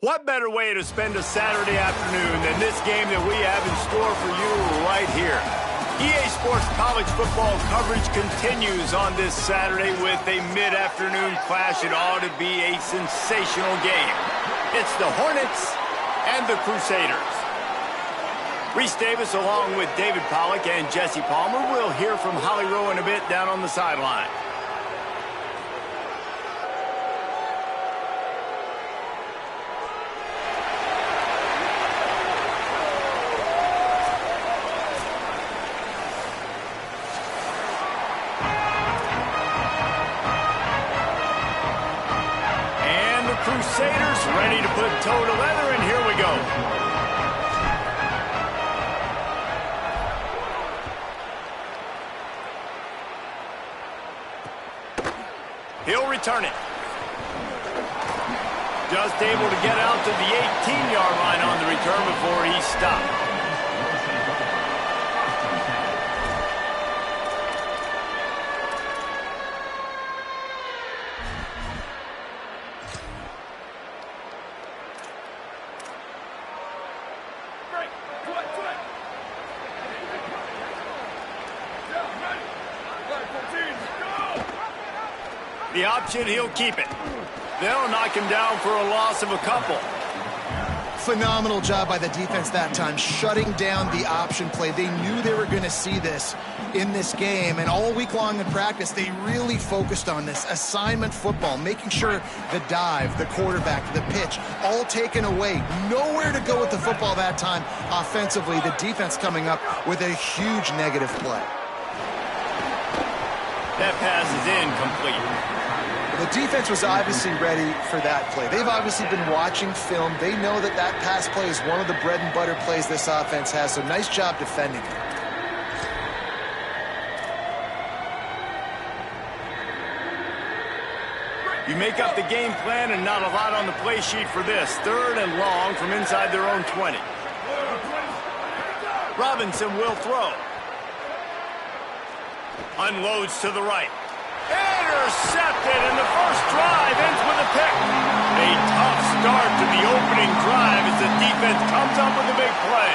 What better way to spend a Saturday afternoon than this game that we have in store for you right here? EA Sports College football coverage continues on this Saturday with a mid-afternoon clash. It ought to be a sensational game. It's the Hornets and the Crusaders. Reese Davis along with David Pollack and Jesse Palmer. We'll hear from Holly Rowe in a bit down on the sideline. Crusaders ready to put toe to leather, and here we go. He'll return it. Just able to get out to the 18-yard line on the return before he stopped. The option, he'll keep it. They'll knock him down for a loss of a couple. Phenomenal job by the defense that time, shutting down the option play. They knew they were going to see this in this game, and all week long in practice, they really focused on this assignment football, making sure the dive, the quarterback, the pitch, all taken away. Nowhere to go with the football that time offensively. The defense coming up with a huge negative play. That pass is incomplete. The defense was obviously ready for that play. They've obviously been watching film. They know that that pass play is one of the bread and butter plays this offense has, so nice job defending it. You make up the game plan and not a lot on the play sheet for this. 3rd and long from inside their own 20. Robinson will throw. Unloads to the right. Intercepted, and the first drive ends with a pick. A tough start to the opening drive as the defense comes up with a big play.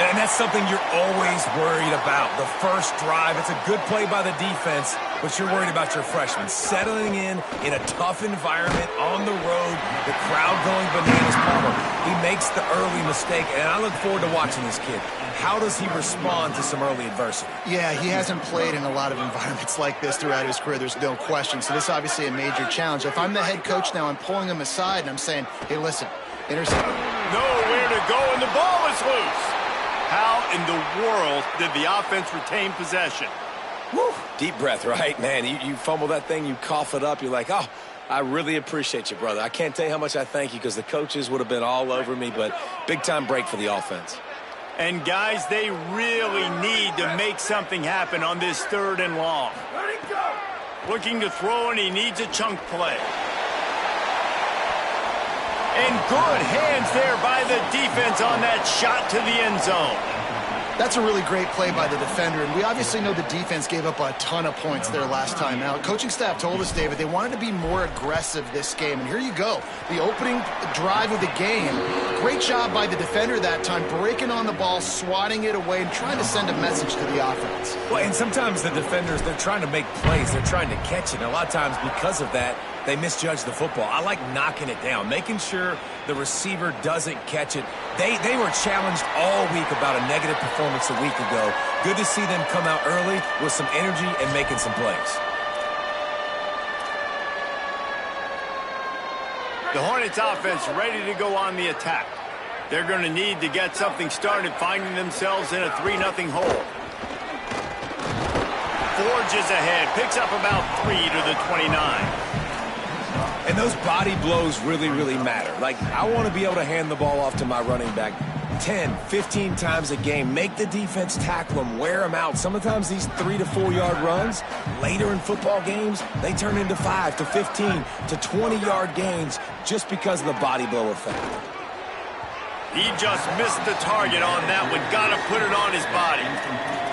And that's something you're always worried about. The first drive, it's a good play by the defense, but you're worried about your freshmen settling in a tough environment on the road, the crowd going bananas. Palmer, he makes the early mistake, and I look forward to watching this kid. How does he respond to some early adversity? Yeah, he hasn't played in a lot of environments like this throughout his career. There's no question. So this is obviously a major challenge. If I'm the head coach now, I'm pulling him aside, and I'm saying, hey, listen, intercept. Nowhere to go, and the ball is loose. How in the world did the offense retain possession? Woo. Deep breath, right? Man, you fumble that thing, you cough it up, you're like, oh, I really appreciate you, brother. I can't tell you how much I thank you because the coaches would have been all over me, but big-time break for the offense. And, guys, they really need to make something happen on this 3rd and long. Looking to throw, and he needs a chunk play. And good hands there by the defense on that shot to the end zone. That's a really great play by the defender, and we obviously know the defense gave up a ton of points there last time out. Coaching staff told us, David, they wanted to be more aggressive this game, and here you go. The opening drive of the game, great job by the defender that time, breaking on the ball, swatting it away, and trying to send a message to the offense. Well, and sometimes the defenders, they're trying to make plays. They're trying to catch it, and a lot of times because of that, they misjudge the football. I like knocking it down, making sure the receiver doesn't catch it. They were challenged all week about a negative performance a week ago. Good to see them come out early with some energy and making some plays. The Hornets offense ready to go on the attack. They're going to need to get something started, finding themselves in a 3-0 hole. Forges ahead, picks up about 3 to the 29. And those body blows really, really matter. Like, I want to be able to hand the ball off to my running back 10, 15 times a game. Make the defense tackle them, wear them out. Sometimes these 3 to 4 yard runs, later in football games, they turn into 5 to 15 to 20 yard gains just because of the body blow effect. He just missed the target on that one. Got to put it on his body.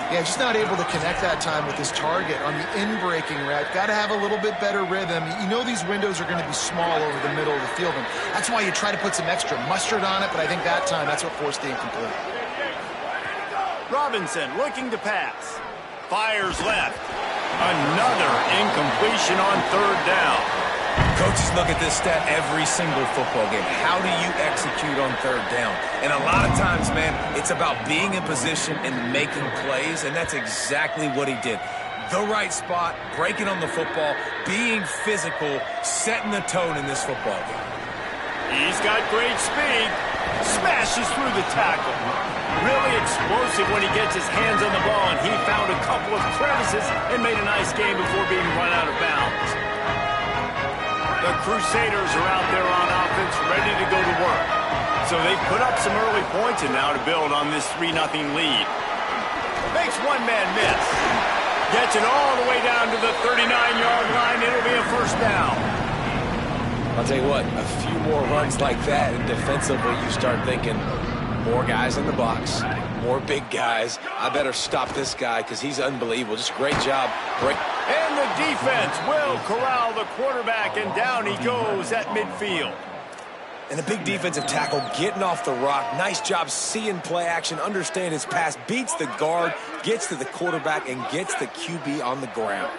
Yeah, just not able to connect that time with his target on the in-breaking route. Got to have a little bit better rhythm. You know these windows are going to be small over the middle of the field, and that's why you try to put some extra mustard on it, but I think that time that's what forced the incomplete. Robinson looking to pass. Fires left. Another incompletion on third down. Coaches look at this stat every single football game. How do you execute on third down? And a lot of times, man, it's about being in position and making plays, and that's exactly what he did. The right spot, breaking on the football, being physical, setting the tone in this football game. He's got great speed. Smashes through the tackle. Really explosive when he gets his hands on the ball, and he found a couple of crevices and made a nice game before being run out of bounds. The Crusaders are out there on offense, ready to go to work. So they've put up some early points and now to build on this 3-0 lead. Makes one man miss. Gets it all the way down to the 39-yard line. It'll be a first down. I'll tell you what, a few more runs like that, and defensively you start thinking, more guys in the box, more big guys. I better stop this guy because he's unbelievable. Just great job. And the defense will corral the quarterback, and down he goes at midfield. And a big defensive tackle getting off the rock. Nice job seeing play action, understand his pass, beats the guard, gets to the quarterback, and gets the QB on the ground.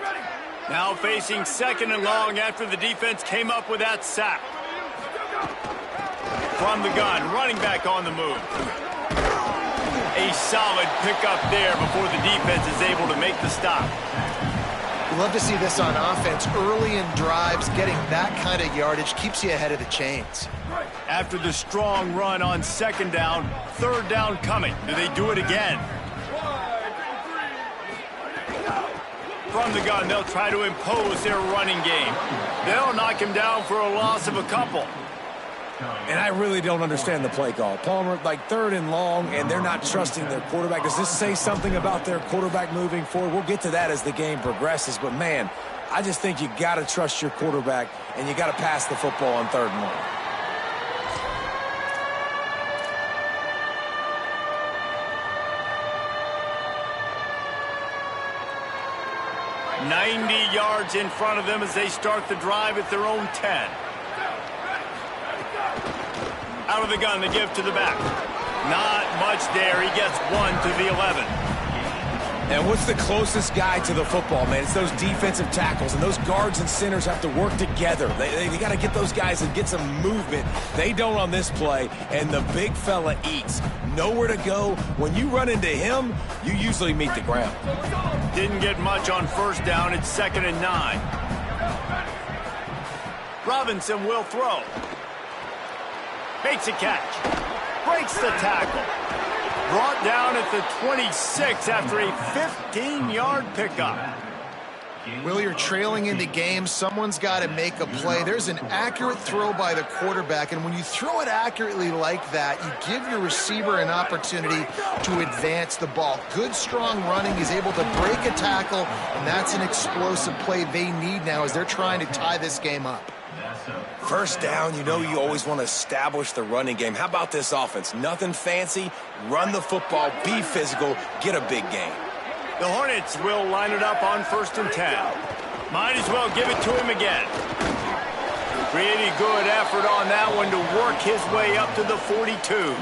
Now facing second and long after the defense came up with that sack. From the gun, running back on the move. A solid pickup there before the defense is able to make the stop. We love to see this on offense. Early in drives, getting that kind of yardage keeps you ahead of the chains. After the strong run on second down, third down coming. Do they do it again? From the gun, they'll try to impose their running game. They'll knock him down for a loss of a couple. And I really don't understand the play call. Palmer, like third and long, and they're not trusting their quarterback. Does this say something about their quarterback moving forward? We'll get to that as the game progresses. But, man, I just think you got to trust your quarterback, and you got to pass the football on third and long. 90 yards in front of them as they start the drive at their own 10. Out of the gun, the give to the back. Not much there. He gets one to the 11. And what's the closest guy to the football, man? It's those defensive tackles, and those guards and centers have to work together. They got to get those guys and get some movement. They don't on this play, and the big fella eats. Nowhere to go. When you run into him, you usually meet the ground. Didn't get much on first down. It's 2nd and 9. Robinson will throw. Makes a catch. Breaks the tackle. Brought down at the 26 after a 15-yard pickup. Will, you're trailing in the game. Someone's got to make a play. There's an accurate throw by the quarterback, and when you throw it accurately like that, you give your receiver an opportunity to advance the ball. Good, strong running. He's able to break a tackle, and that's an explosive play they need now as they're trying to tie this game up. First down, you know you always want to establish the running game. How about this offense? Nothing fancy. Run the football, be physical, get a big gain. The Hornets will line it up on 1st and 10. Might as well give it to him again. Pretty good effort on that one to work his way up to the 42.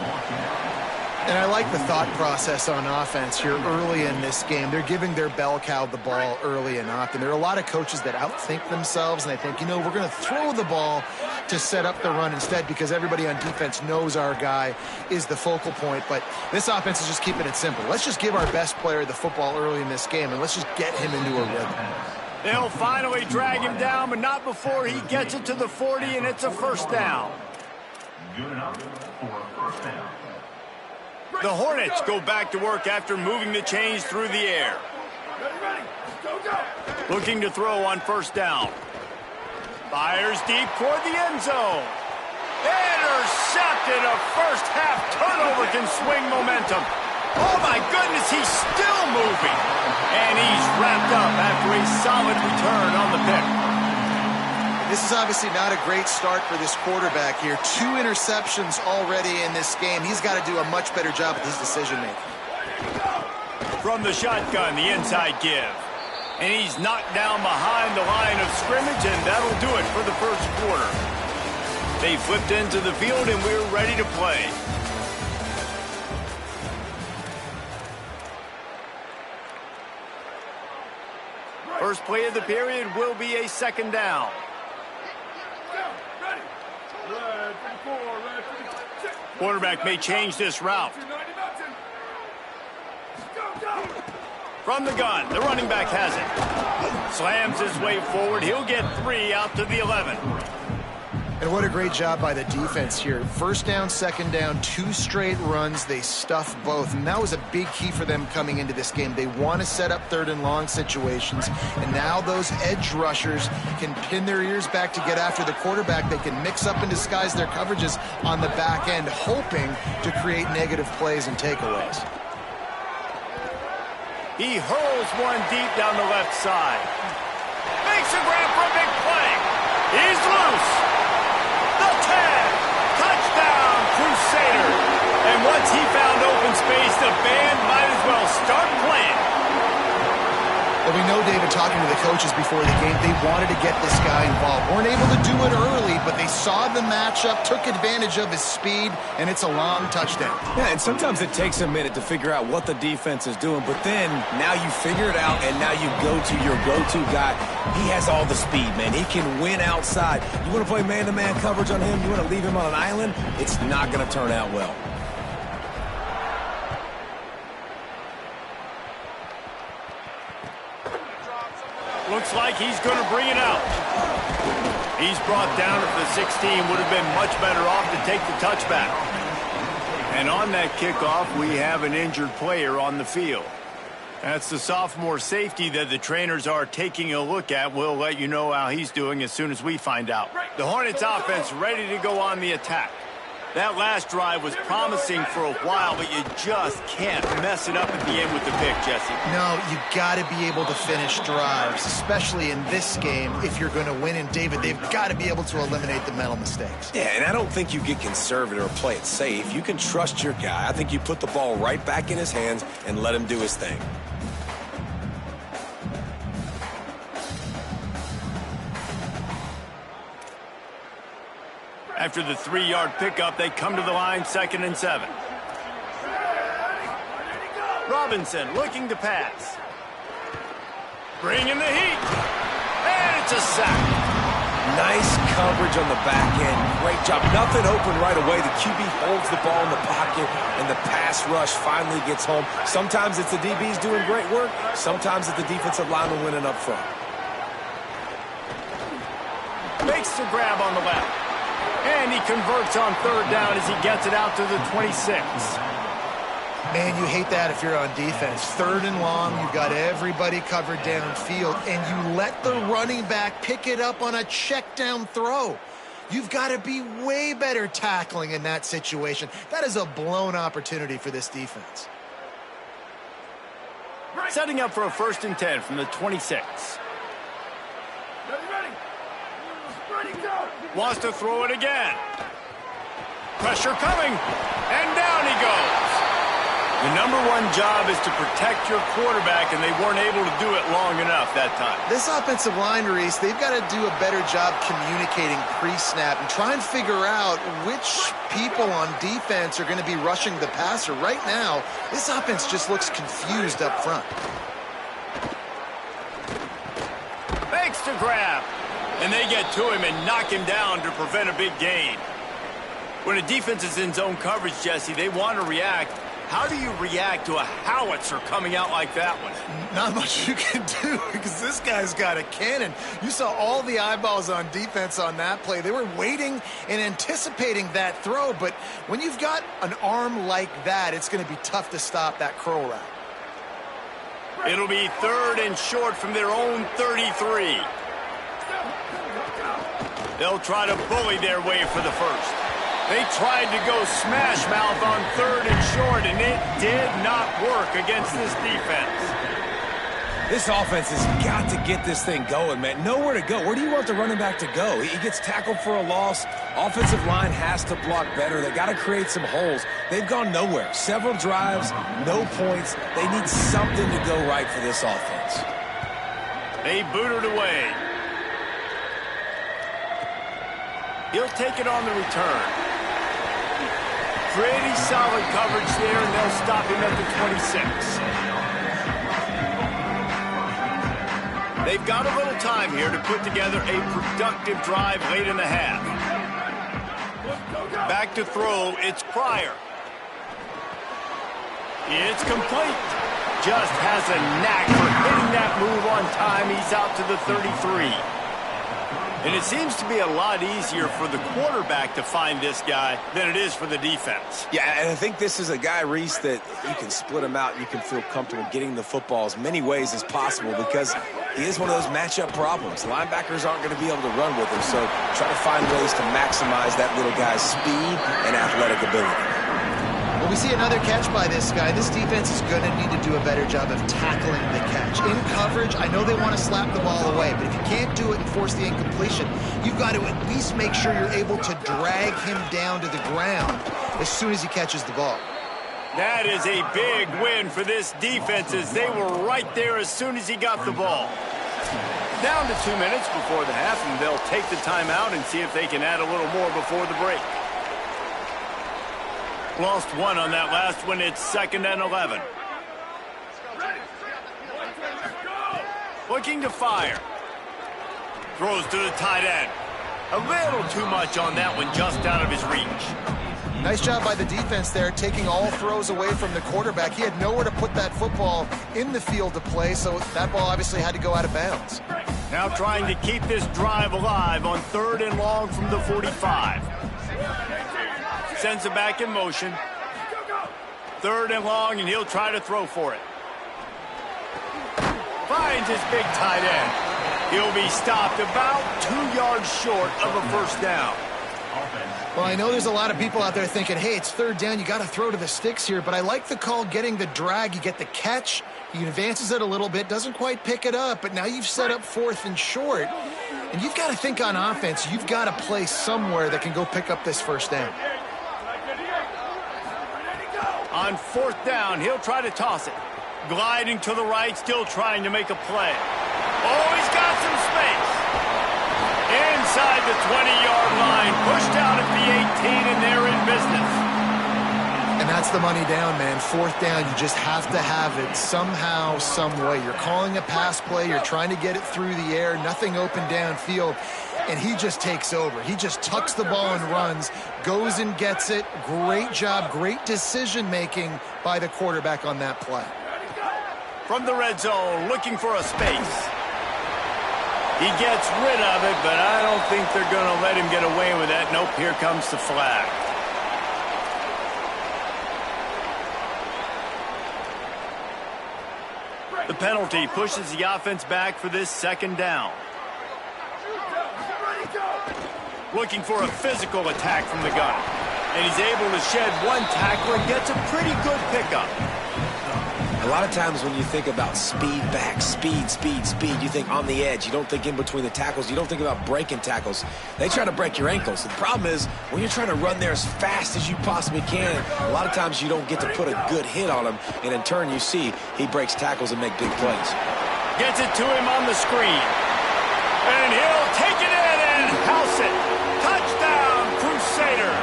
And I like the thought process on offense here early in this game. They're giving their bell cow the ball early and often. There are a lot of coaches that outthink themselves, and they think, you know, we're going to throw the ball to set up the run instead because everybody on defense knows our guy is the focal point. But this offense is just keeping it simple. Let's just give our best player the football early in this game, and let's just get him into a rhythm. They'll finally drag him down, but not before he gets it to the 40, and it's a first down. Good enough for a first down. The Hornets go back to work after moving the chains through the air. Looking to throw on first down. Fires deep toward the end zone. Intercepted. A first half turnover can swing momentum. Oh my goodness, he's still moving. And he's wrapped up after a solid return on the pick. This is obviously not a great start for this quarterback here. 2 interceptions already in this game. He's got to do a much better job with his decision-making. From the shotgun, the inside give. And he's knocked down behind the line of scrimmage, and that'll do it for the first quarter. They flipped into the field, and we're ready to play. First play of the period will be a second down. Quarterback may change this route. From the gun, the running back has it. Slams his way forward. He'll get 3 out to the 11. And what a great job by the defense here. First down, second down, 2 straight runs. They stuffed both, and that was a big key for them coming into this game. They want to set up 3rd and long situations, and now those edge rushers can pin their ears back to get after the quarterback. They can mix up and disguise their coverages on the back end, hoping to create negative plays and takeaways. He hurls one deep down the left side. Makes a grab for a big play. He's loose. The 10. Touchdown, Crusader. And once he found open space, the band might as well start playing. Well, we know, David, talking to the coaches before the game, they wanted to get this guy involved. Weren't able to do it early, but they saw the matchup, took advantage of his speed, and it's a long touchdown. Yeah, and sometimes it takes a minute to figure out what the defense is doing, but then now you figure it out, and now you go to your go-to guy. He has all the speed, man. He can win outside. You want to play man-to-man coverage on him? You want to leave him on an island? It's not going to turn out well. Looks like he's going to bring it out. He's brought down at the 16. Would have been much better off to take the touchback. And on that kickoff, we have an injured player on the field. That's the sophomore safety that the trainers are taking a look at. We'll let you know how he's doing as soon as we find out. The Hornets offense ready to go on the attack. That last drive was promising for a while, but you just can't mess it up at the end with the pick, Jesse. No, you got to be able to finish drives, especially in this game. If you're going to win, and David, they've got to be able to eliminate the mental mistakes. Yeah, and I don't think you get conservative or play it safe. You can trust your guy. I think you put the ball right back in his hands and let him do his thing. After the 3-yard pickup, they come to the line, 2nd and 7. Robinson looking to pass. Bringing the heat. And it's a sack. Nice coverage on the back end. Great job. Nothing open right away. The QB holds the ball in the pocket, and the pass rush finally gets home. Sometimes it's the DBs doing great work. Sometimes it's the defensive lineman winning up front. Makes the grab on the left. And he converts on 3rd down as he gets it out to the 26. Man, you hate that if you're on defense. 3rd and long, you've got everybody covered downfield, and you let the running back pick it up on a check down throw. You've got to be way better tackling in that situation. That is a blown opportunity for this defense. Setting up for a 1st and 10 from the 26. Wants to throw it again. Pressure coming. And down he goes. The #1 job is to protect your quarterback, and they weren't able to do it long enough that time. This offensive line, Reese, they've got to do a better job communicating pre-snap and try and figure out which people on defense are going to be rushing the passer. Right now, this offense just looks confused up front. Makes the grab. And they get to him and knock him down to prevent a big gain. When a defense is in zone coverage, Jesse, they want to react. How do you react to a howitzer coming out like that one? Not much you can do because this guy's got a cannon. You saw all the eyeballs on defense on that play. They were waiting and anticipating that throw, but when you've got an arm like that, it's going to be tough to stop that curl route. It'll be 3rd and short from their own 33. They'll try to bully their way for the 1st. They tried to go smash mouth on 3rd and short, and it did not work against this defense. This offense has got to get this thing going, man. Nowhere to go. Where do you want the running back to go? He gets tackled for a loss. Offensive line has to block better. They got to create some holes. They've gone nowhere. Several drives, no points. They need something to go right for this offense. They boot it away. He'll take it on the return. Pretty solid coverage there, and they'll stop him at the 26. They've got a little time here to put together a productive drive late in the half. Back to throw, it's Pryor. It's complete. Just has a knack for hitting that move on time. He's out to the 33. And it seems to be a lot easier for the quarterback to find this guy than it is for the defense. Yeah, and I think this is a guy, Reese, that you can split him out. You can feel comfortable getting the football as many ways as possible because he is one of those matchup problems. Linebackers aren't going to be able to run with him, so try to find ways to maximize that little guy's speed and athletic ability. Well, we see another catch by this guy. This defense is going to need to do a better job of tackling the catch. In coverage, I know they want to slap the ball away, but if you can't do it and force the incompletion, you've got to at least make sure you're able to drag him down to the ground as soon as he catches the ball. That is a big win for this defense as they were right there as soon as he got the ball. Down to 2 minutes before the half, and they'll take the timeout and see if they can add a little more before the break. Lost one on that last one. It's 2nd and 11. Looking to fire. Throws to the tight end. A little too much on that one, just out of his reach. Nice job by the defense there, taking all throws away from the quarterback. He had nowhere to put that football in the field to play, so that ball obviously had to go out of bounds. Now trying to keep this drive alive on 3rd and long from the 45. Sends it back in motion. 3rd and long, and he'll try to throw for it. Finds his big tight end. He'll be stopped about 2 yards short of a first down. Well, I know there's a lot of people out there thinking, hey, it's 3rd down, you got to throw to the sticks here, but I like the call getting the drag. You get the catch, he advances it a little bit, doesn't quite pick it up, but now you've set up 4th and short, and you've got to think on offense, you've got to play somewhere that can go pick up this first down. On 4th down, he'll try to toss it. Gliding to the right, still trying to make a play. Oh, he's got some space. Inside the 20-yard line, pushed out at the 18, and they're in business. And that's the money down, man. 4th down, you just have to have it somehow, some way. You're calling a pass play, you're trying to get it through the air, nothing open downfield, and he just takes over. He just tucks the ball and runs, goes and gets it. Great job, great decision-making by the quarterback on that play. From the red zone, looking for a space. He gets rid of it, but I don't think they're going to let him get away with that. Nope, here comes the flag. The penalty pushes the offense back for this 2nd down. Looking for a physical attack from the gun. And he's able to shed one tackle and gets a pretty good pickup. A lot of times when you think about speed back, speed, you think on the edge. You don't think in between the tackles. You don't think about breaking tackles. They try to break your ankles. The problem is when you're trying to run there as fast as you possibly can, a lot of times you don't get to put a good hit on him, and in turn you see he breaks tackles and make big plays. Gets it to him on the screen. And he'll take it in and house it. Touchdown, Crusader.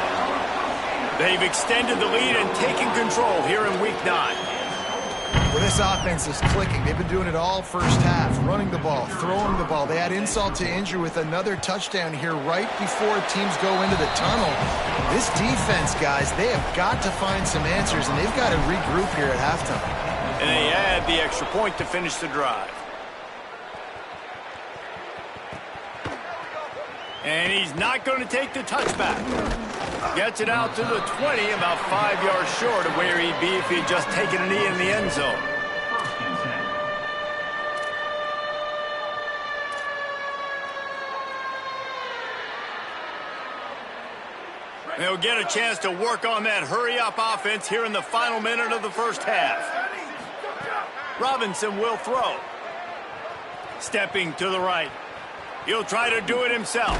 They've extended the lead and taken control here in Week 9. Well, this offense is clicking. They've been doing it all first half, running the ball, throwing the ball. They add insult to injury with another touchdown here right before teams go into the tunnel. This defense, guys, they have got to find some answers, and they've got to regroup here at halftime. And they add the extra point to finish the drive. And he's not going to take the touchback. Gets it out to the 20, about 5 yards short of where he'd be if he'd just taken a knee in the end zone. They'll get a chance to work on that hurry-up offense here in the final minute of the first half. Robinson will throw. Stepping to the right. He'll try to do it himself.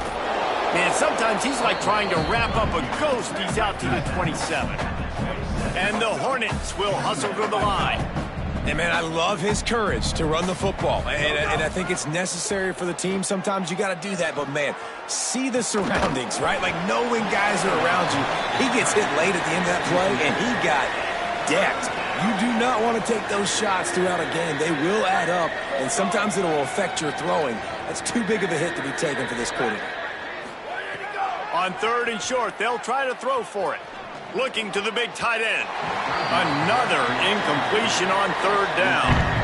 Man, sometimes he's like trying to wrap up a ghost. He's out to the 27. And the Hornets will hustle to the line. And, man, I love his courage to run the football. And I think it's necessary for the team. Sometimes you got to do that. But, man, see the surroundings, right? Like, knowing guys are around you. He gets hit late at the end of that play, and he got decked. You do not want to take those shots throughout a game. They will add up, and sometimes it will affect your throwing. That's too big of a hit to be taken for this quarterback. On 3rd and short, they'll try to throw for it. Looking to the big tight end. Another incompletion on 3rd down.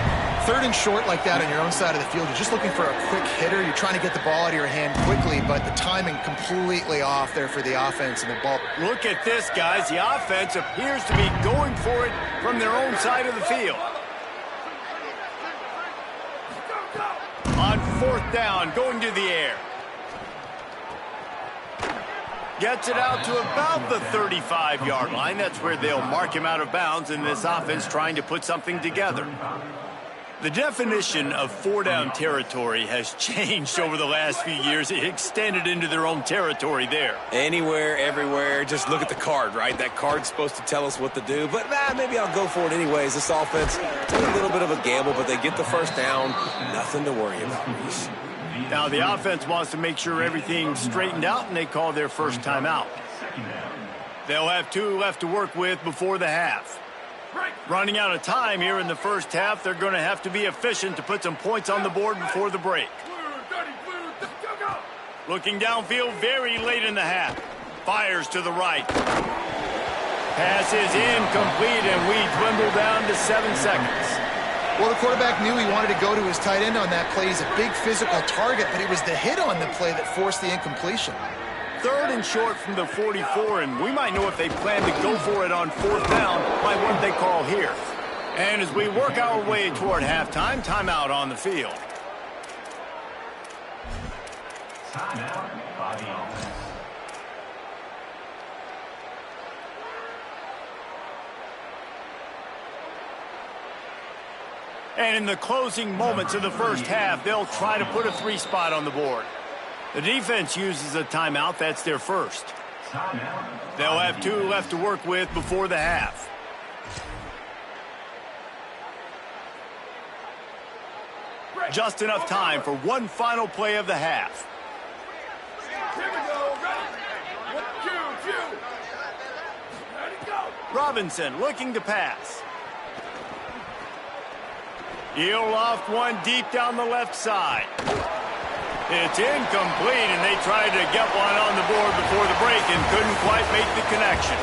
3rd and short like that on your own side of the field. You're just looking for a quick hitter. You're trying to get the ball out of your hand quickly, but the timing completely off there for the offense and the ball. Look at this, guys. The offense appears to be going for it from their own side of the field. On 4th down, going to the air. Gets it out to about the 35-yard line. That's where they'll mark him out of bounds in this offense trying to put something together. The definition of 4-down territory has changed over the last few years. It extended into their own territory there. Anywhere, everywhere, just look at the card, right? That card's supposed to tell us what to do, but maybe I'll go for it anyways. This offense, it's a little bit of a gamble, but they get the first down. Nothing to worry about, Reese. Now the offense wants to make sure everything's straightened out, and they call their first timeout. They'll have 2 left to work with before the half. Running out of time here in the first half, they're going to have to be efficient to put some points on the board before the break. Looking downfield very late in the half. Fires to the right. Pass is incomplete, and we dwindle down to 7 seconds. Well, the quarterback knew he wanted to go to his tight end on that play. He's a big physical target, but it was the hit on the play that forced the incompletion. 3rd and short from the 44, and we might know if they plan to go for it on 4th down by what they call here. And as we work our way toward halftime, timeout on the field. Timeout by the offense. And in the closing moments of the first half, they'll try to put a 3 spot on the board. The defense uses a timeout. That's their first. They'll have 2 left to work with before the half. Just enough time for one final play of the half. Robinson looking to pass. He'll loft one deep down the left side. It's incomplete, and they tried to get one on the board before the break and couldn't quite make the connection.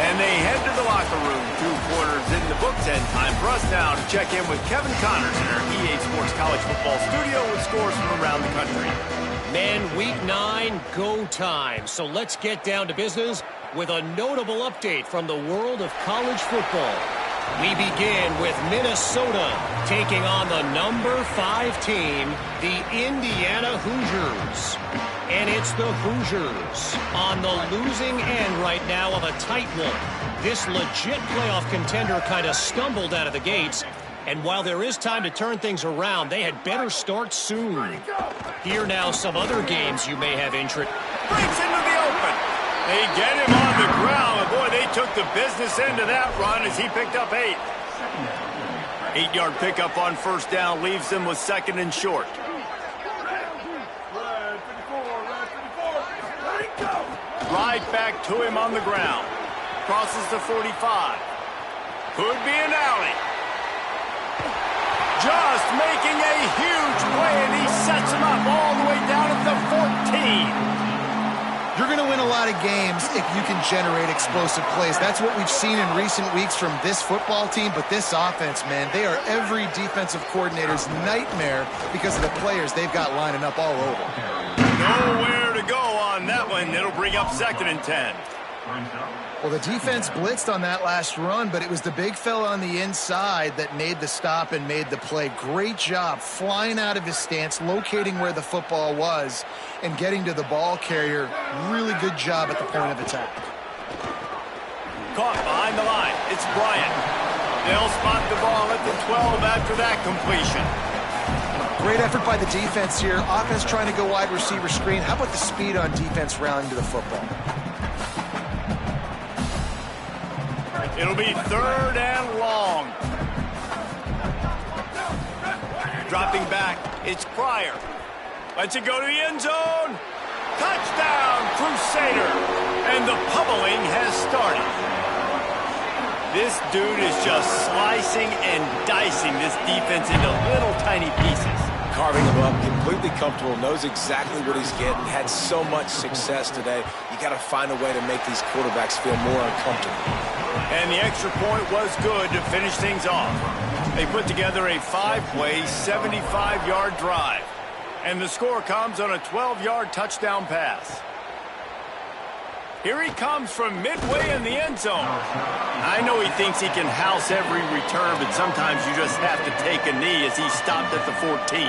And they head to the locker room. 2 quarters in the books, and time for us now to check in with Kevin Connors in our EA Sports College Football studio with scores from around the country. Men, week 9, go time. So let's get down to business with a notable update from the world of college football. We begin with Minnesota taking on the number 5 team, the Indiana Hoosiers. And it's the Hoosiers on the losing end right now of a tight one. This legit playoff contender kind of stumbled out of the gates. And while there is time to turn things around, they had better start soon. Here now some other games you may have interest. Breaks into the open. They get him on the ground. And boy, they took the business end of that run as he picked up 8. 8-yard pickup on first down leaves them with 2nd and short. Right back to him on the ground. Crosses the 45. Could be an alley. Just making a huge play, and he sets him up all the way down at the 14. You're going to win a lot of games if you can generate explosive plays. That's what we've seen in recent weeks from this football team, but this offense, man, they are every defensive coordinator's nightmare because of the players they've got lining up all over. Nowhere to go on that one. It'll bring up 2nd and 10. Well, the defense blitzed on that last run, but it was the big fella on the inside that made the stop and made the play. Great job flying out of his stance, locating where the football was, and getting to the ball carrier. Really good job at the point of attack. Caught behind the line. It's Bryant. They'll spot the ball at the 12 after that completion. Great effort by the defense here. Offense trying to go wide receiver screen. How about the speed on defense rounding to the football? It'll be 3rd and long. Dropping back, it's Pryor. Lets it go to the end zone. Touchdown, Crusader. And the pummeling has started. This dude is just slicing and dicing this defense into little tiny pieces. Carving him up, completely comfortable, knows exactly what he's getting, had so much success today. You got to find a way to make these quarterbacks feel more uncomfortable. And the extra point was good to finish things off. They put together a 5-play, 75-yard drive. And the score comes on a 12-yard touchdown pass. Here he comes from midway in the end zone. I know he thinks he can house every return, but sometimes you just have to take a knee as he stopped at the 14.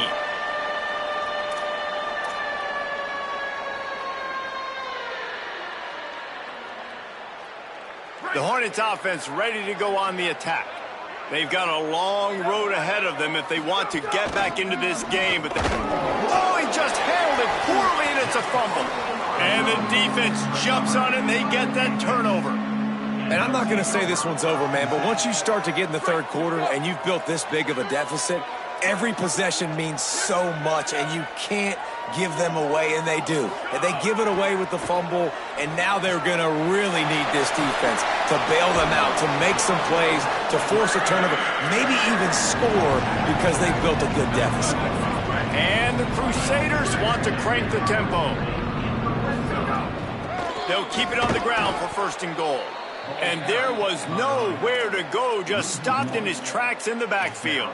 The Hornets offense ready to go on the attack. They've got a long road ahead of them if they want to get back into this game. But oh, he just handled it poorly, and it's a fumble. And the defense jumps on it, and they get that turnover. And I'm not going to say this one's over, man, but once you start to get in the third quarter and you've built this big of a deficit, every possession means so much, and you can't give them away, and they do. And they give it away with the fumble, and now they're going to really need this defense to bail them out, to make some plays, to force a turnover, maybe even score because they've built a good deficit. And the Crusaders want to crank the tempo. They'll keep it on the ground for 1st and goal. And there was nowhere to go, just stopped in his tracks in the backfield.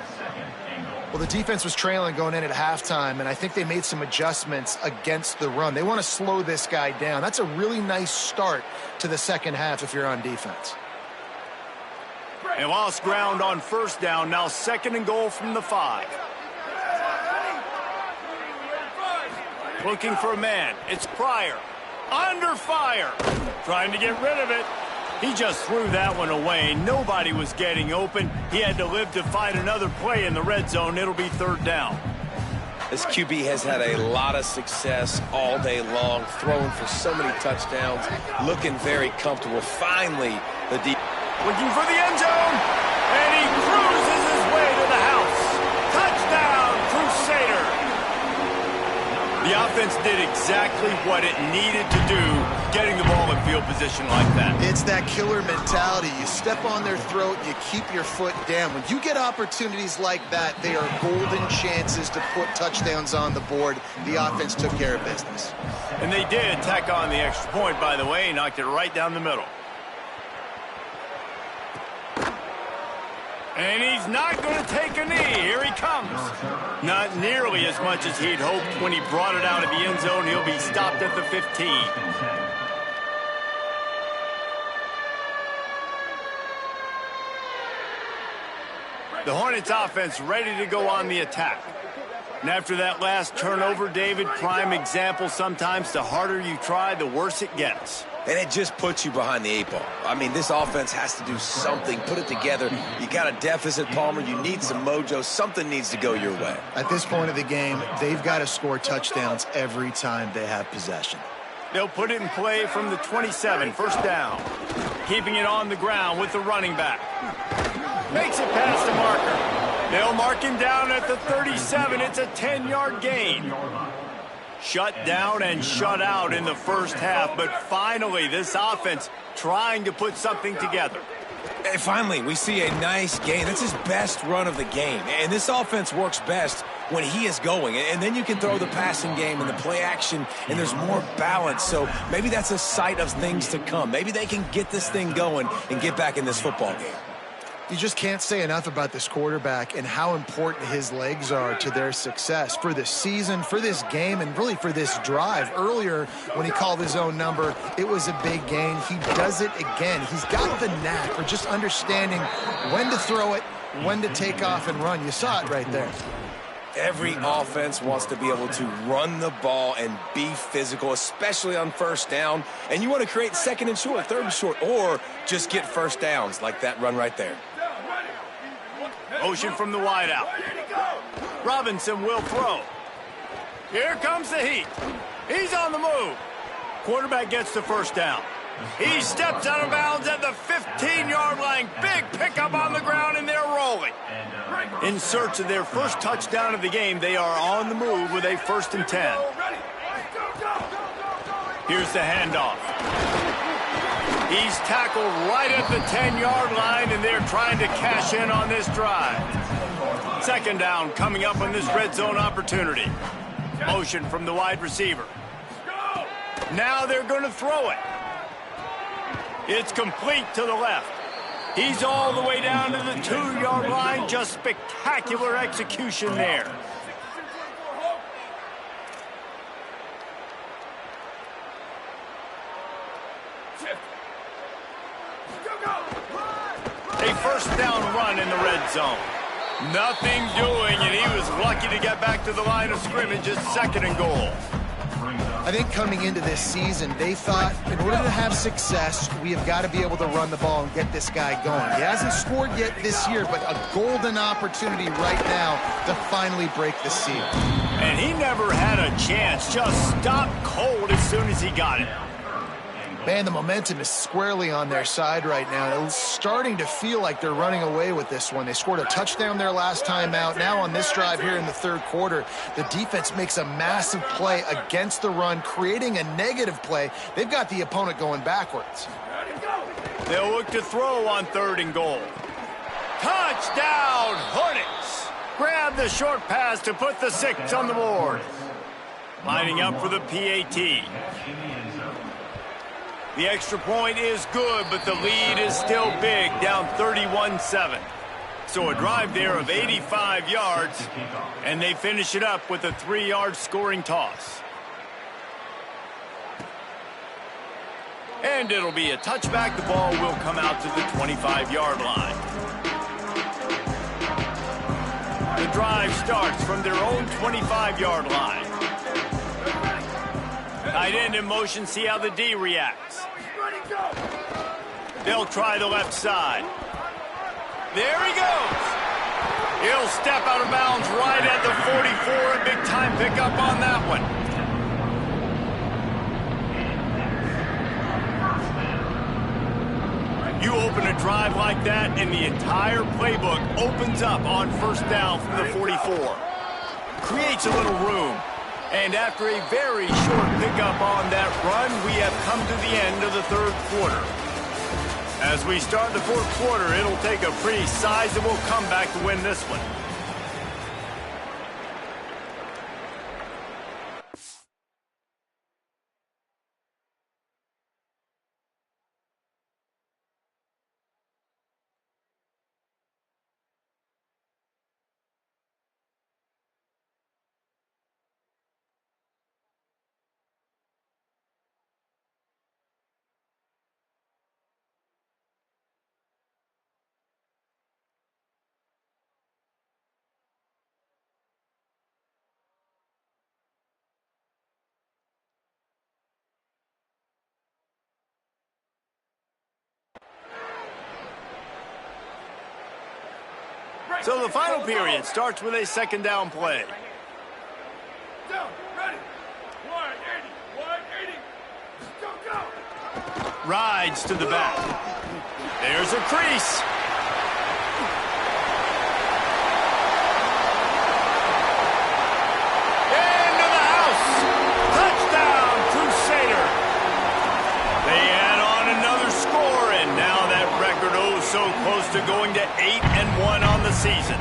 Well, the defense was trailing going in at halftime, and I think they made some adjustments against the run. They want to slow this guy down. That's a really nice start to the second half if you're on defense. They lost ground on 1st down, now 2nd and goal from the 5. Looking for a man, it's Pryor. Under fire, trying to get rid of it. He just threw that one away. Nobody was getting open. He had to live to fight another play in the red zone. It'll be 3rd down. This QB has had a lot of success all day long, throwing for so many touchdowns, looking very comfortable. Finally, the deep. Looking for the end zone, and he cruises his way to the house. Touchdown, Crusader. The offense did exactly what it needed to do, getting the ball in field position like that. It's that killer mentality. You step on their throat, you keep your foot down. When you get opportunities like that, they are golden chances to put touchdowns on the board. The offense took care of business. And they did tack on the extra point, by the way, knocked it right down the middle. And he's not going to take a knee. Here he comes. Not nearly as much as he'd hoped when he brought it out of the end zone. He'll be stopped at the 15. The Hornets offense ready to go on the attack. And after that last turnover, David, prime example, sometimes the harder you try, the worse it gets. And it just puts you behind the 8 ball. I mean, this offense has to do something, put it together. You got a deficit, Palmer. You need some mojo. Something needs to go your way. At this point of the game, they've got to score touchdowns every time they have possession. They'll put it in play from the 27, 1st down. Keeping it on the ground with the running back. Makes it past the marker. They'll mark him down at the 37. It's a 10-yard gain. Shut down and shut out in the first half, but finally this offense trying to put something together. And finally, we see a nice gain. That's his best run of the game. And this offense works best when he is going. And then you can throw the passing game and the play action, and there's more balance. So maybe that's a sight of things to come. Maybe they can get this thing going and get back in this football game. You just can't say enough about this quarterback and how important his legs are to their success for this season, for this game, and really for this drive. Earlier, when he called his own number, it was a big gain. He does it again. He's got the knack for just understanding when to throw it, when to take off and run. You saw it right there. Every offense wants to be able to run the ball and be physical, especially on 1st down. And you want to create 2nd and short, 3rd and short, or just get 1st downs like that run right there. Motion from the wideout. Robinson will throw. Here comes the heat. He's on the move. Quarterback gets the first down. He steps out of bounds at the 15-yard line. Big pickup on the ground, and they're rolling. In search of their first touchdown of the game, they are on the move with a 1st and 10. Here's the handoff. He's tackled right at the 10-yard line, and they're trying to cash in on this drive. 2nd down coming up on this red zone opportunity. Motion from the wide receiver. Now they're going to throw it. It's complete to the left. He's all the way down to the 2-yard line. Just spectacular execution there. A 1st down run in the red zone. Nothing doing, and he was lucky to get back to the line of scrimmage. It's 2nd and goal. I think coming into this season, they thought in order to have success, we have got to be able to run the ball and get this guy going. He hasn't scored yet this year, but a golden opportunity right now to finally break the seal. And he never had a chance. Just stopped cold as soon as he got it. Man, the momentum is squarely on their side right now. It's starting to feel like they're running away with this one. They scored a touchdown their last time out. Now on this drive here in the 3rd quarter, the defense makes a massive play against the run, creating a negative play. They've got the opponent going backwards. They'll look to throw on 3rd and goal. Touchdown, Hornets! Grab the short pass to put the 6 on the board. Lining up for the PAT. The extra point is good, but the lead is still big, down 31-7. So a drive there of 85 yards, and they finish it up with a 3-yard scoring toss. And it'll be a touchback. The ball will come out to the 25-yard line. The drive starts from their own 25-yard line. Tight end in motion, see how the D reacts. They'll try the left side. There he goes. He'll step out of bounds right at the 44. A big time pickup on that one. You open a drive like that, and the entire playbook opens up on 1st down from the 44. Creates a little room. And after a very short pickup on that run, we have come to the end of the 3rd quarter. As we start the 4th quarter, it'll take a pretty sizable comeback to win this one. So the final period starts with a 2nd down play. Down, ready. 180, 180. Go. Rides to the back. There's a crease. Into the house. Touchdown, Crusader. They add on another score, and now that record so close to going to 8-1 on the season.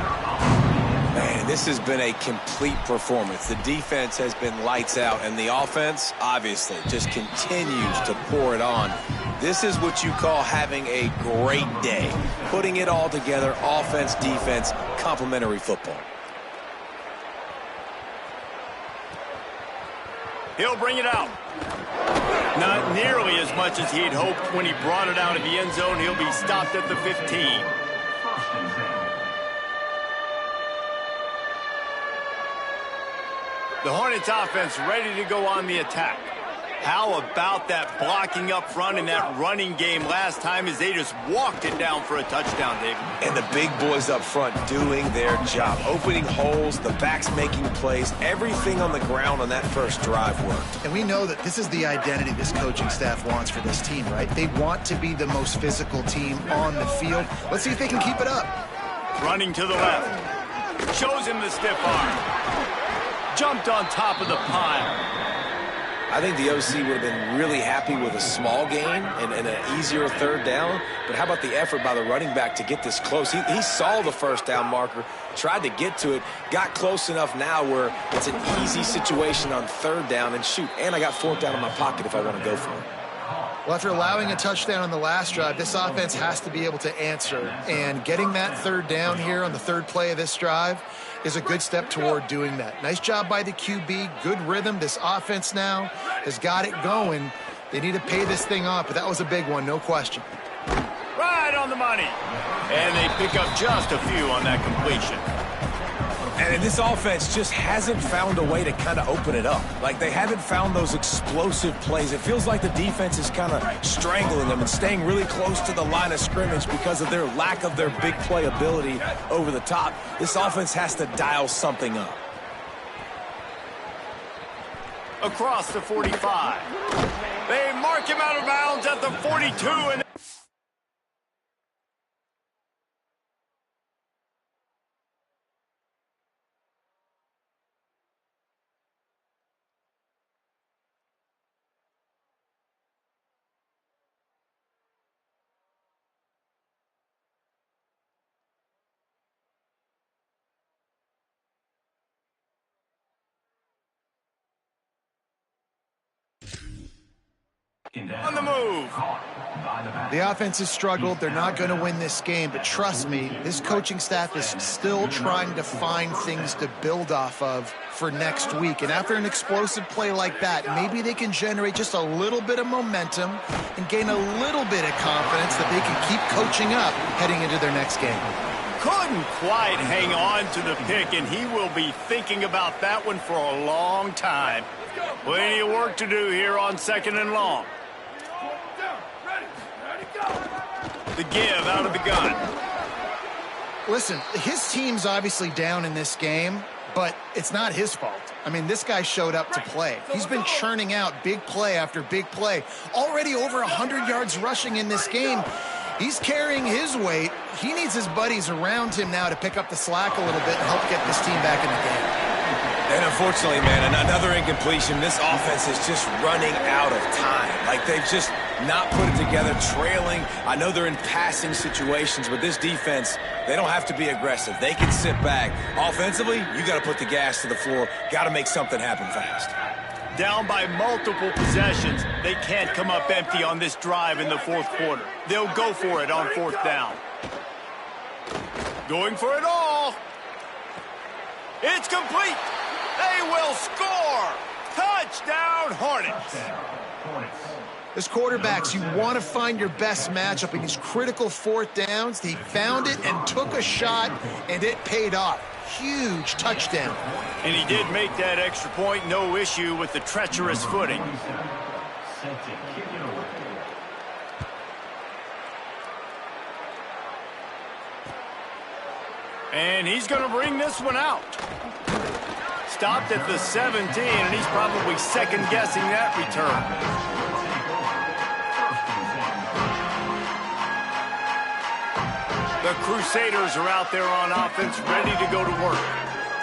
Man, this has been a complete performance. The defense has been lights out, and the offense, obviously, just continues to pour it on. This is what you call having a great day. Putting it all together, offense, defense, complementary football. He'll bring it out. Not nearly as much as he'd hoped when he brought it out of the end zone. He'll be stopped at the 15. The Hornets offense ready to go on the attack. How about that blocking up front in that running game last time as they just walked it down for a touchdown, David? And the big boys up front doing their job, opening holes, the backs making plays, everything on the ground on that first drive worked. And we know that this is the identity this coaching staff wants for this team, right? They want to be the most physical team on the field. Let's see if they can keep it up. Running to the left. Shows him the stiff arm. Jumped on top of the pile. I think the OC would have been really happy with a small gain and an easier third down. But how about the effort by the running back to get this close? He saw the first down marker, tried to get to it, got close enough now where it's an easy situation on third down. And shoot, and I got fourth down in my pocket if I want to go for it. Well, after allowing a touchdown on the last drive, this offense has to be able to answer. And getting that third down here on the third play of this drive is a good step toward doing that. Nice job by the QB, good rhythm. This offense now has got it going. They need to pay this thing off, but that was a big one, no question. Right on the money. And they pick up just a few on that completion. And this offense just hasn't found a way to kind of open it up. Like, they haven't found those explosive plays. It feels like the defense is kind of strangling them and staying really close to the line of scrimmage because of their lack of their big play ability over the top. This offense has to dial something up. Across the 45. They mark him out of bounds at the 42. And on the move. The offense has struggled. They're not going to win this game, but trust me, this coaching staff is still trying to find things to build off of for next week. And after an explosive play like that, maybe they can generate just a little bit of momentum and gain a little bit of confidence that they can keep coaching up heading into their next game. Couldn't quite hang on to the pick, and he will be thinking about that one for a long time. Plenty of work to do here on 2nd and long. The give out of the gun. Listen, his team's obviously down in this game, but it's not his fault. I mean, this guy showed up to play. He's been churning out big play after big play. Already over 100 yards rushing in this game. He's carrying his weight. He needs his buddies around him now to pick up the slack a little bit and help get this team back in the game. And unfortunately, man, another incompletion. This offense is just running out of time. Like, they've just not put it together, trailing. I know they're in passing situations, but this defense, they don't have to be aggressive. They can sit back. Offensively, you got to put the gas to the floor. Got to make something happen fast. Down by multiple possessions. They can't come up empty on this drive in the fourth quarter. They'll go for it on fourth down. Going for it all. It's complete. They will score. Touchdown, Hornets. As quarterbacks, you want to find your best matchup in these critical fourth downs. He found it and took a shot, and it paid off. Huge touchdown. And he did make that extra point. No issue with the treacherous footing. And he's going to bring this one out. Stopped at the 17, and he's probably second-guessing that return. The Crusaders are out there on offense, ready to go to work.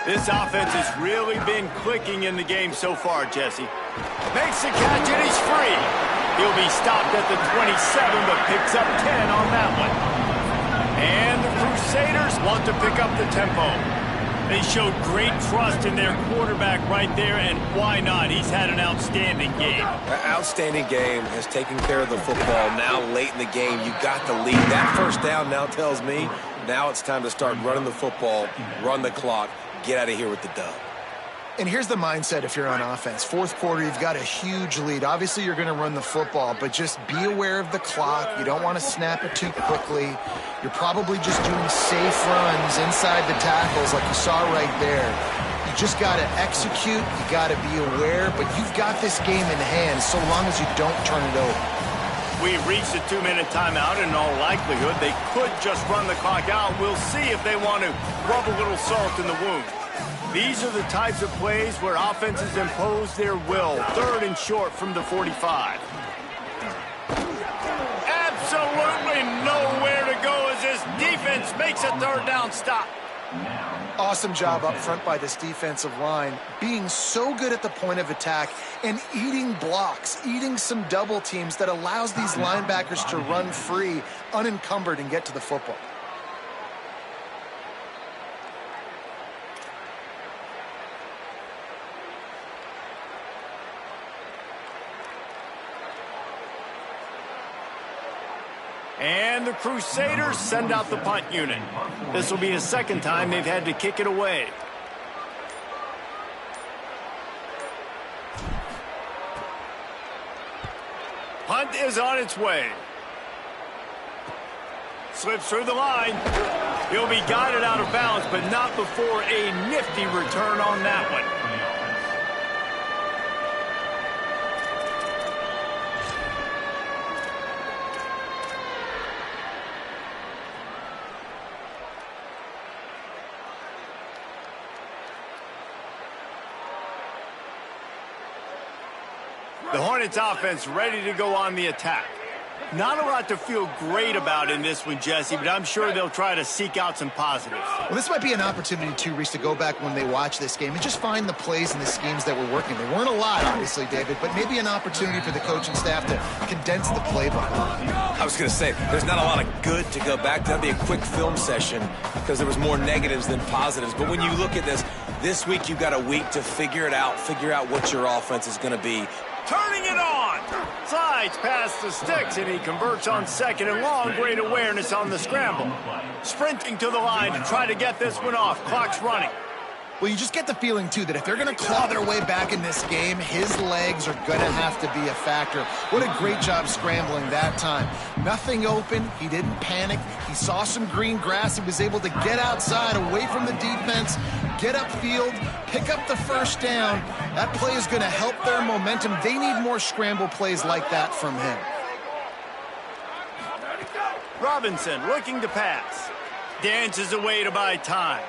This offense has really been clicking in the game so far, Jesse. Makes the catch, and he's free. He'll be stopped at the 27, but picks up 10 on that one. And the Crusaders want to pick up the tempo. They showed great trust in their quarterback right there, and why not? He's had an outstanding game. An outstanding game, has taken care of the football. Now late in the game, you got the lead. That first down now tells me now it's time to start running the football, run the clock, get out of here with the dub. And here's the mindset if you're on offense. Fourth quarter, you've got a huge lead. Obviously, you're going to run the football, but just be aware of the clock. You don't want to snap it too quickly. You're probably just doing safe runs inside the tackles like you saw right there. You just got to execute, you got to be aware, but you've got this game in hand so long as you don't turn it over. We've reached a 2-minute timeout. In all likelihood, they could just run the clock out. We'll see if they want to rub a little salt in the wound. These are the types of plays where offenses impose their will. 3rd and short from the 45. Absolutely nowhere to go as this defense makes a 3rd down stop. Awesome job up front by this defensive line, being so good at the point of attack and eating blocks, eating some double teams that allows these linebackers to run free, unencumbered, and get to the football. And the Crusaders send out the punt unit. This will be the 2nd time they've had to kick it away. Punt is on its way. Slips through the line. He'll be guided out of bounds, but not before a nifty return on that one. The Hornets offense ready to go on the attack. Not a lot to feel great about in this one, Jesse, but I'm sure they'll try to seek out some positives. Well, this might be an opportunity, too, Reese, to go back when they watch this game and just find the plays and the schemes that were working. There weren't a lot, obviously, David, but maybe an opportunity for the coaching staff to condense the playbook. I was going to say, there's not a lot of good to go back to. That'd be a quick film session because there was more negatives than positives. But when you look at this week you've got a week to figure it out, figure out what your offense is going to be. Turning it on. Slides past the sticks, and he converts on 2nd and long. Great awareness on the scramble. Sprinting to the line to try to get this one off. Clock's running. Well, you just get the feeling, too, that if they're going to claw their way back in this game, his legs are going to have to be a factor. What a great job scrambling that time. Nothing open. He didn't panic. He saw some green grass. He was able to get outside, away from the defense, get upfield, pick up the 1st down. That play is going to help their momentum. They need more scramble plays like that from him. Robinson looking to pass. Dances away to buy time.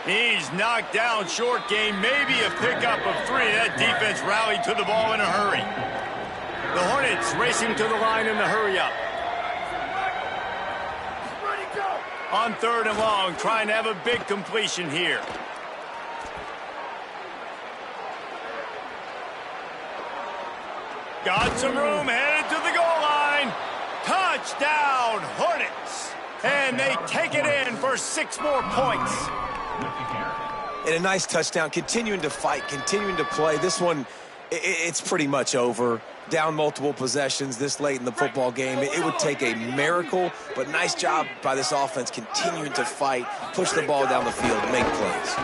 He's knocked down short game, maybe a pickup of 3. That defense rallied to the ball in a hurry. The Hornets racing to the line in the hurry up. On 3rd and long, trying to have a big completion here. Got some room, headed to the goal line. Touchdown, Hornets. And they take it in for 6 more points. And a nice touchdown, continuing to fight, continuing to play. This one, it's pretty much over. Down multiple possessions this late in the football game. It would take a miracle, but nice job by this offense continuing to fight, push the ball down the field, make plays.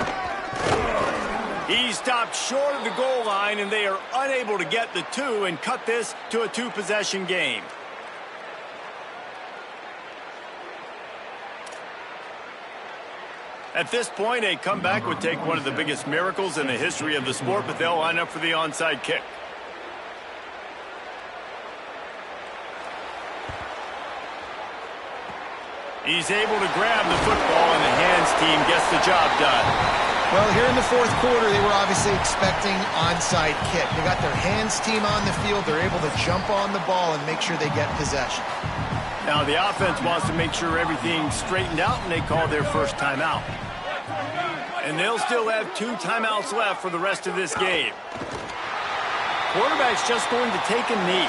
He stopped short of the goal line, and they are unable to get the 2 and cut this to a 2-possession game. At this point, a comeback would take one of the biggest miracles in the history of the sport, but they'll line up for the onside kick. He's able to grab the football, and the hands team gets the job done. Well, here in the 4th quarter, they were obviously expecting onside kick. They got their hands team on the field. They're able to jump on the ball and make sure they get possession. Now, the offense wants to make sure everything's straightened out, and they call their first timeout. And they'll still have 2 timeouts left for the rest of this game. Quarterback's just going to take a knee.